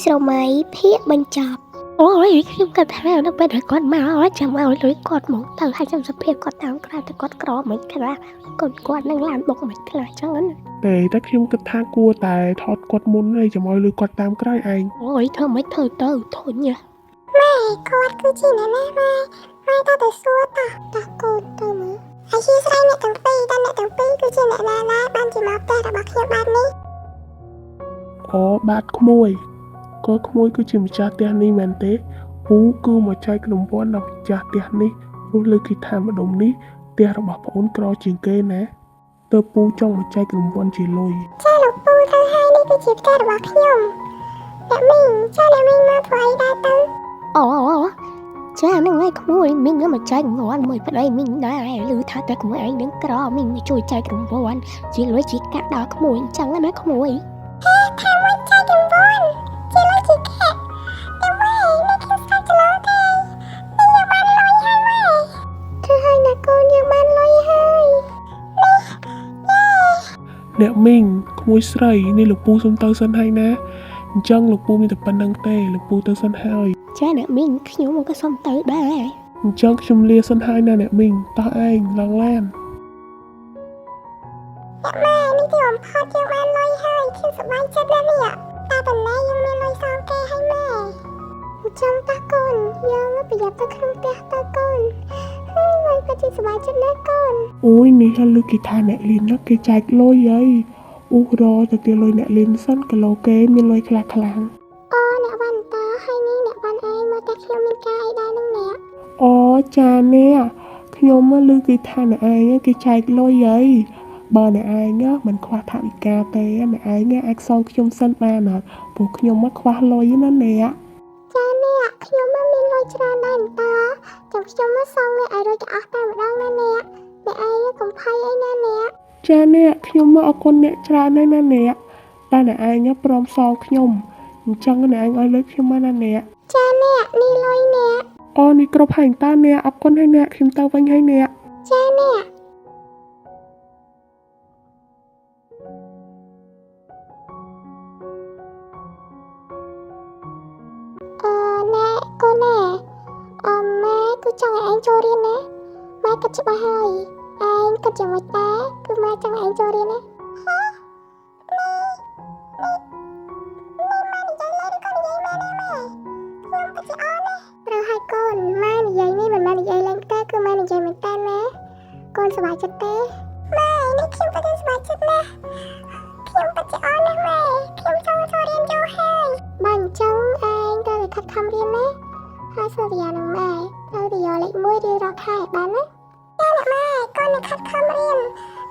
ស្រមៃភាគបញ្ចប់អូយខ្ញុំគិតថានៅពេលដែលគាត់មកចាំឲ្យលុយគាត់មកទៅឲ្យចាំសភាពគាត់តាមក្រៅតែគាត់ក្រមិនខ្លះគាត់នឹងឡានបុកមិនខ្លះចឹងណាតែខ្ញុំគិតថាគួរតែថតគាត់មុនហើយចាំឲ្យលុយគាត់តាមក្រោយឯងអូយធ្វើមិនធ្វើទៅធុញណាគាត់គឺជាអ្នកណាម៉ែតើសួរតោះកូនទៅមើលអីស្រីអ្នកទាំងពីរតើអ្នកទាំងពីរគឺជាអ្នកណាបានជាមកផ្ទះរបស់ខ្ញុំបាទនេះអូបាទក្មួយគឺជាម្ចាស់ផ្ទះនេះមែនទេពូគឺមកចែករង្វាន់ដល់ម្ចាស់ផ្ទះនេះព្រោះលើគេថាម្ដុំនេះផ្ទះរបស់ប្អូនក្រជាងគេណាទើបពូចង់មកចែករង្វាន់ជាលុយចាលោកពូទៅហើយនេះគឺជាផ្ទះរបស់ខ្ញុំអ្នកមីងមកធ្វើអីដែរទៅអូចានឹងឯងក្មួយមីងមកចែករង្វាន់មួយប្តីមីងដែរឮថាតែក្មួយឯងនឹងក្រមីងជួយចែករង្វាន់ជាលុយជាកាក់ដល់ក្មួយអញ្ចឹងណាក្មួយថាមួយចែករង្វាន់ជាលុយជាកាក់តែម៉ែនេះខ្ញុំស្គាល់ច្រឡំទេយើងបានលុយហើយម៉ែធ្វើឲ្យណាកូនយើងបានលុយហើយអ្នកមីងក្មួយស្រីនេះលោកពូសុំទៅសិនហើយណាអញ្ចឹងលោកពូមានតែប៉ុណ្្នឹងទេលោកពូទៅសិនហើយចាអ្នកមីងខ្ញុំក៏សុំទៅដែរអញ្ចឹងខ្ញុំលាសិនហើយណាអ្នកមីងតោះឯងឡើងឡានម៉ែនេះទីបំផុតយើងបានលុយហើយខ្ញុំសប្បាយចិត្តណាស់នេះតែប៉ុណ្ណេះយើងមានលុយសងគេហើយម៉ែអញ្ចឹងតោះកូនយើងប្រយ័ត្នទៅក្នុងផ្ទះទៅកូនហើយម៉ែក៏ជាសប្បាយចិត្តណាស់កូនអូយនេះហើយលោកគេថាអ្នកលីនណាគេចែកលុយហើយអូរទៅគេលុយអ្នកលីនសិនគីឡូគេមានលុយខ្លះអូអ្នកវ៉ាន់តាហើយនេះអ្នកវ៉ាន់ឯងមកតែខ្ញុំមានការអីដែរនឹងអ្នកអូចានេះខ្ញុំមកឮគេថាអ្នកឯងគេចែកលុយហើយបើអ្នកឯងមិនខ្វះថវិកាទេអ្នកឯងអាចសងខ្ញុំសិនបានអត់ព្រោះខ្ញុំមកខ្វះលុយណាអ្នកចាអ្នកខ្ញុំមានលុយច្រើនដែរតាចាំខ្ញុំមកសងអ្នកឲ្យរួចទៅអស់តែម្ដងណាអ្នកឯងកុំភ័យអីណាអ្នកចាអ្នកខ្ញុំមកអរគុណអ្នកច្រើនហើយណាអ្នកតែអ្នកឯងព្រមសងខ្ញុំអញ្ចឹងអ្នកឯងឲ្យលុយខ្ញុំមកណាអ្នកចាអ្នកនេះលុយអ្នកអូនេះគ្រប់ហើយតាអ្នកអរគុណហើយអ្នកខ្ញុំទៅវិញហើយអ្នកចាអ្នកណែកូនណែម៉ែគឺចង់ឲ្យឯងចូលរៀនណាម៉ែគិតច្បាស់ហើយឯងគិតយ៉ាងម៉េចដែរគឺម៉ែចង់ឲ្យឯងចូលរៀនណាត្រូវហើយកូនម៉ែនិយាយនេះមិនមែននិយាយលេងទេគឺម៉ែនិយាយមែនតើណាកូនសប្បាយចិត្តទេម៉ែនេះខ្ញុំពិតជាសប្បាយចិត្តណាស់ខ្ញុំពិតជាអរណាស់ម៉ែខ្ញុំចង់ចូលរៀនយូរហើយបើអញ្ចឹងឯងត្រូវតែខិតខំរៀនណាហើយសន្យានឹងម៉ែត្រូវតែយកលេខ1រៀងរាល់ខែបានណាចាអ្នកម៉ែកូននឹងខិតខំរៀន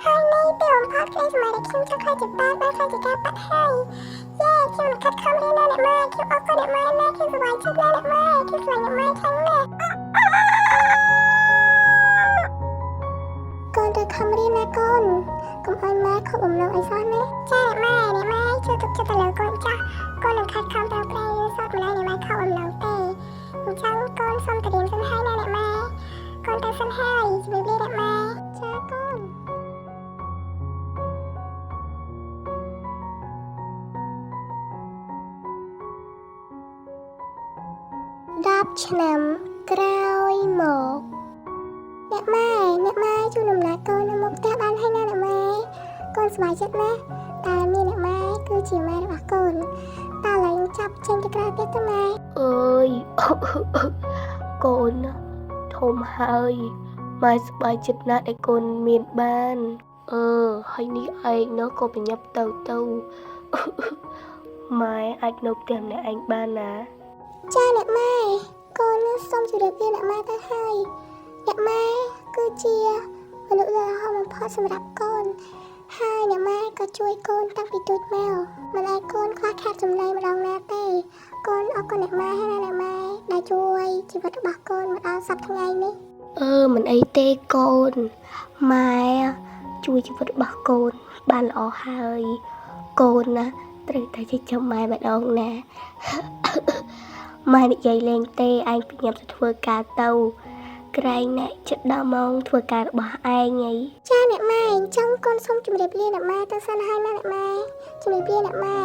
ហើយនេះពេលបំផុតក្តីសម័យដែលខ្ញុំចង់ខ្លាចជាប៉ាបានខ្លាចជាការប៉ាត់ហើយខ្ញុំនឹងខិតខំរៀនណាអ្នកម៉ែខ្ញុំអរគុណអ្នកម៉ែណាខ្ញុំសប្បាយចិត្តណាស់អ្នកម៉ែខ្ញុំស្រឡាញ់អ្នកម៉ែខ្លាំងណាស់កូនទៅខំរៀនណាកូនកុំឲ្យម៉ែខកបំណងអីសោះណាចាអ្នកម៉ែជួយទុកចិត្តទៅលើកូនចាស់កូននឹងខិតខំប្រឹងប្រែងរៀនសូត្រម្ល៉េះអ្នកម៉ែខកបំណងទេអញ្ចឹងកូនសូមទៅរៀនសិនហើយណាអ្នកម៉ែកូនទៅសិនហើយជម្រាបលាអ្នកម៉ែចាកូន10ឆ្នាំក្រោយមកអ្នកម៉ែជួយដំណើរកូននៅមុខផ្ទះបានហើយណាអ្នកម៉ែកូនសប្បាយចិត្តណាស់តែមានអ្នកម៉ែគឺជាម៉ែរបស់កូនតើឡើយចាប់ចេញទៅក្រៅទៀតទៅម៉ែអើយកូនធំហើយម៉ែសប្បាយចិត្តណាស់ដែលកូនមានបានហើយនេះឯងនោះក៏ប្រញាប់ទៅម៉ែអាចនៅផ្ទះម្នាក់ឯងបានណាចាអ្នកម៉ែកូនសូមជម្រាបលាអ្នកម៉ែទៅហើយអ្នកម៉ែគឺជាមនុស្សដ៏ល្អបំផុតសម្រាប់កូនហើយអ្នកម៉ែក៏ជួយកូនតាំងពីទូចមកមិនឲ្យកូនខ្វះខាតចំណីម្ដងណាទេកូនអរគុណអ្នកម៉ែហើយណាអ្នកម៉ែដែលជួយជីវិតរបស់កូនមកដល់សប្តាហ៍ថ្ងៃនេះមិនអីទេកូនម៉ែជួយជីវិតរបស់កូនបានល្អហើយកូនណាត្រូវតែចិញ្ចឹមម៉ែម្ដងណាម៉ែនិយាយលេងទេឯងញ៉ាំទៅធ្វើការទៅក្រែងអ្នកចិត្តដល់ម៉ោងធ្វើការរបស់ឯងហីចាអ្នកម៉ែអញ្ចឹងកូនសូមជម្រាបលាអ្នកម៉ែទៅសិនហើយណាអ្នកម៉ែជម្រាបលាអ្នកម៉ែ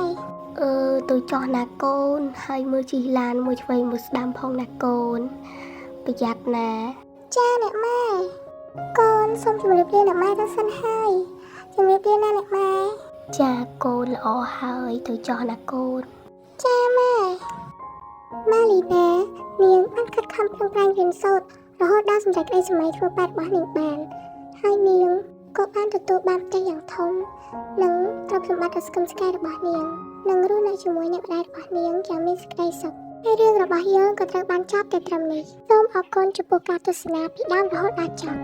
tôi cho nà côn hai mươi chi lanមួយឆ្វេងមួយស្ដាំផងណាកូនប្រយ័ត្នណា ចាអ្នកម៉ែកូនសូមជម្រាបលាអ្នកម៉ែទៅសិនហើយជម្រាបលាណាអ្នកម៉ែ ចាកូនល្អហើយទៅចោះណាកូន ចាម៉ែម៉ាលីណានាងបានខិតខំប្រឹងប្រែងរៀនសូត្ររហូតដល់សម្រេចក្តីស្រមៃធ្វើបាតរបស់នាងបានហើយនាងក៏បានទទួលបានផ្ទះយ៉ាងធំនិងទ្រព្យសម្បត្តិដ៏ស្កឹមស្កៃរបស់នាងនិងរស់នៅជាមួយអ្នកម្ដាយរបស់នាងយ៉ាងមានសេចក្តីសុខហើយរឿងរបស់យើងក៏ត្រូវបានចប់តែត្រឹមនេះសូមអរគុណចំពោះការទស្សនាពីដើមរហូតដល់ចប់